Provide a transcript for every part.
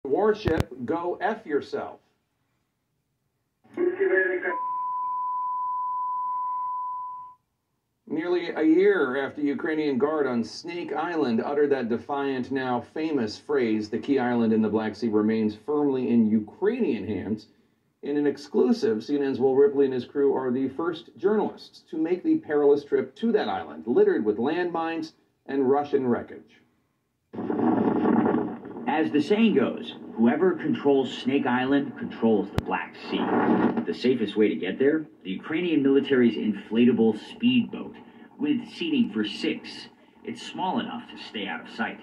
Warship, go F yourself. Nearly a year after Ukrainian Guard on Snake Island uttered that defiant, now famous phrase, the key island in the Black Sea remains firmly in Ukrainian hands. In an exclusive, CNN's Will Ripley and his crew are the first journalists to make the perilous trip to that island, littered with landmines and Russian wreckage. As the saying goes, whoever controls Snake Island controls the Black Sea. The safest way to get there? The Ukrainian military's inflatable speedboat, with seating for 6. It's small enough to stay out of sight.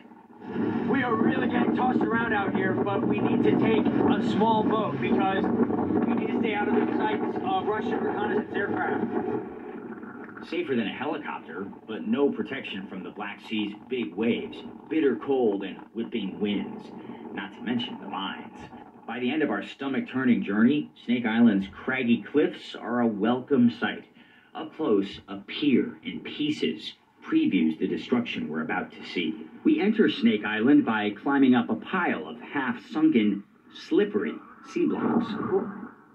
We are really getting tossed around out here, but we need to take a small boat because we need to stay out of the sights of Russian reconnaissance aircraft. Safer than a helicopter, but no protection from the Black Sea's big waves, bitter cold, and whipping winds, not to mention the mines. By the end of our stomach-turning journey, Snake Island's craggy cliffs are a welcome sight. Up close, a pier in pieces previews the destruction we're about to see. We enter Snake Island by climbing up a pile of half-sunken, slippery sea blocks.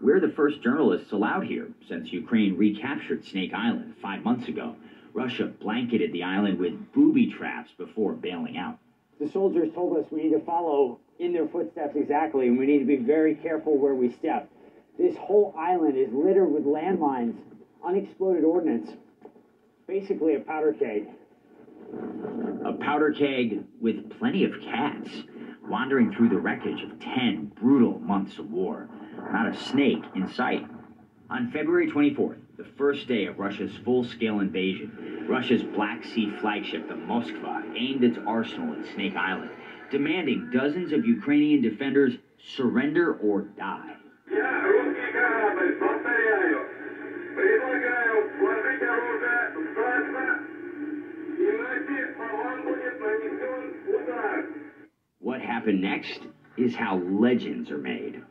We're the first journalists allowed here since Ukraine recaptured Snake Island 5 months ago. Russia blanketed the island with booby traps before bailing out. The soldiers told us we need to follow in their footsteps exactly, and we need to be very careful where we step. This whole island is littered with landmines, unexploded ordnance, basically a powder keg. A powder keg with plenty of cats, wandering through the wreckage of 10 brutal months of war. Not a snake in sight. On February 24th, the first day of Russia's full-scale invasion, Russia's Black Sea flagship, the Moskva, aimed its arsenal at Snake Island, demanding dozens of Ukrainian defenders surrender or die. What happened next is how legends are made.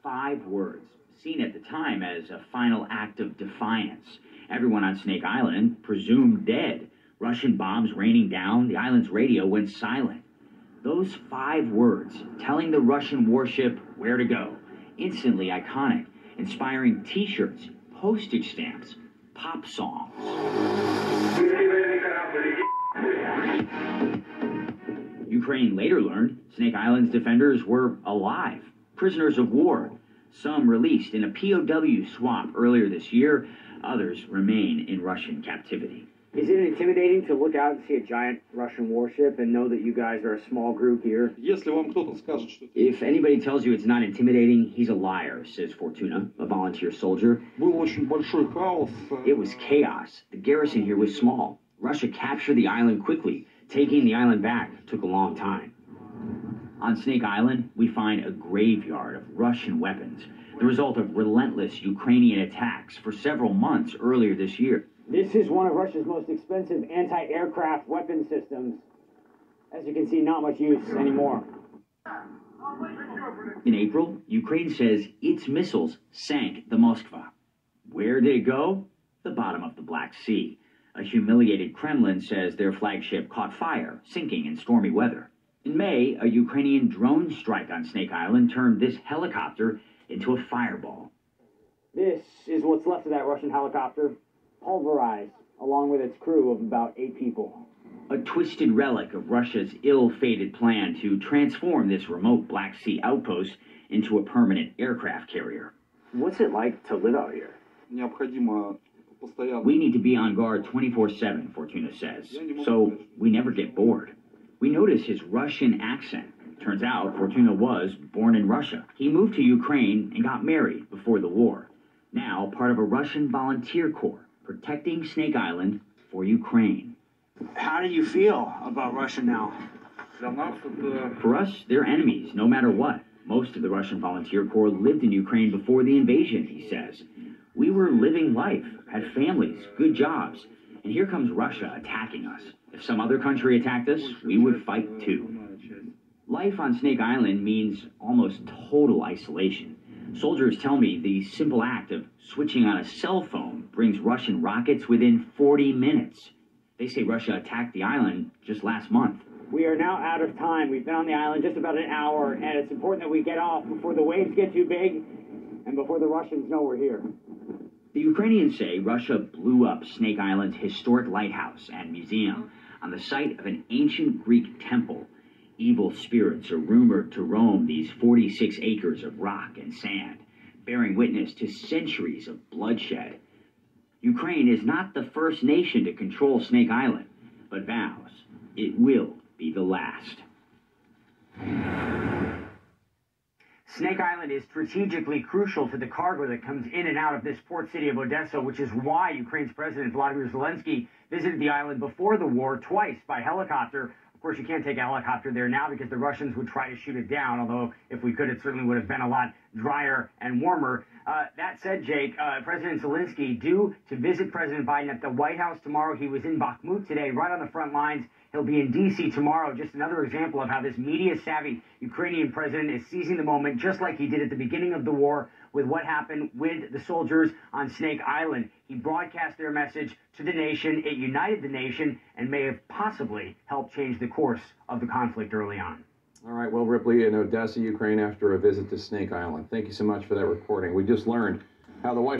5 words, seen at the time as a final act of defiance. Everyone on Snake Island presumed dead. Russian bombs raining down, the island's radio went silent. Those 5 words, telling the Russian warship where to go, instantly iconic, inspiring t-shirts, postage stamps, pop songs. Ukraine later learned Snake Island's defenders were alive, prisoners of war. Some released in a POW swap earlier this year, others remain in Russian captivity. Is it intimidating to look out and see a giant Russian warship and know that you guys are a small group here? If anybody tells you it's not intimidating, he's a liar, says Fortuna, a volunteer soldier. It was chaos. The garrison here was small. Russia captured the island quickly. Taking the island back took a long time. On Snake Island, we find a graveyard of Russian weapons, the result of relentless Ukrainian attacks for several months earlier this year. This is one of Russia's most expensive anti-aircraft weapon systems. As you can see, not much use anymore. In April, Ukraine says its missiles sank the Moskva. Where did it go? The bottom of the Black Sea. A humiliated Kremlin says their flagship caught fire, sinking in stormy weather. In May, a Ukrainian drone strike on Snake Island turned this helicopter into a fireball. This is what's left of that Russian helicopter, pulverized, along with its crew of about 8 people. A twisted relic of Russia's ill-fated plan to transform this remote Black Sea outpost into a permanent aircraft carrier. What's it like to live out here? We need to be on guard 24/7, Fortuna says, so we never get bored. We notice his Russian accent. Turns out Fortuna was born in Russia. He moved to Ukraine and got married before the war. Now part of a Russian volunteer corps protecting Snake Island for Ukraine. How do you feel about Russia now? For us, they're enemies, no matter what. Most of the Russian volunteer corps lived in Ukraine before the invasion, he says. We were living life, had families, good jobs, and here comes Russia attacking us. If some other country attacked us, we would fight too. Life on Snake Island means almost total isolation. Soldiers tell me the simple act of switching on a cell phone brings Russian rockets within 40 minutes. They say Russia attacked the island just last month. We are now out of time. We've been on the island just about an hour, and it's important that we get off before the waves get too big and before the Russians know we're here. The Ukrainians say Russia blew up Snake Island's historic lighthouse and museum on the site of an ancient Greek temple. Evil spirits are rumored to roam these 46 acres of rock and sand, bearing witness to centuries of bloodshed. Ukraine is not the first nation to control Snake Island, but vows it will be the last. Snake Island is strategically crucial to the cargo that comes in and out of this port city of Odessa, which is why Ukraine's President Volodymyr Zelensky visited the island before the war twice by helicopter. Of course, you can't take a helicopter there now because the Russians would try to shoot it down, although if we could, it certainly would have been a lot drier and warmer. That said, Jake, President Zelensky due to visit President Biden at the White House tomorrow. He was in Bakhmut today, right on the front lines. He'll be in D.C. tomorrow. Just another example of how this media-savvy Ukrainian president is seizing the moment, just like he did at the beginning of the war with what happened with the soldiers on Snake Island. He broadcast their message to the nation. It united the nation and may have possibly helped change the course of the conflict early on. All right, well, Ripley in Odessa, Ukraine, after a visit to Snake Island. Thank you so much for that reporting. We just learned how the White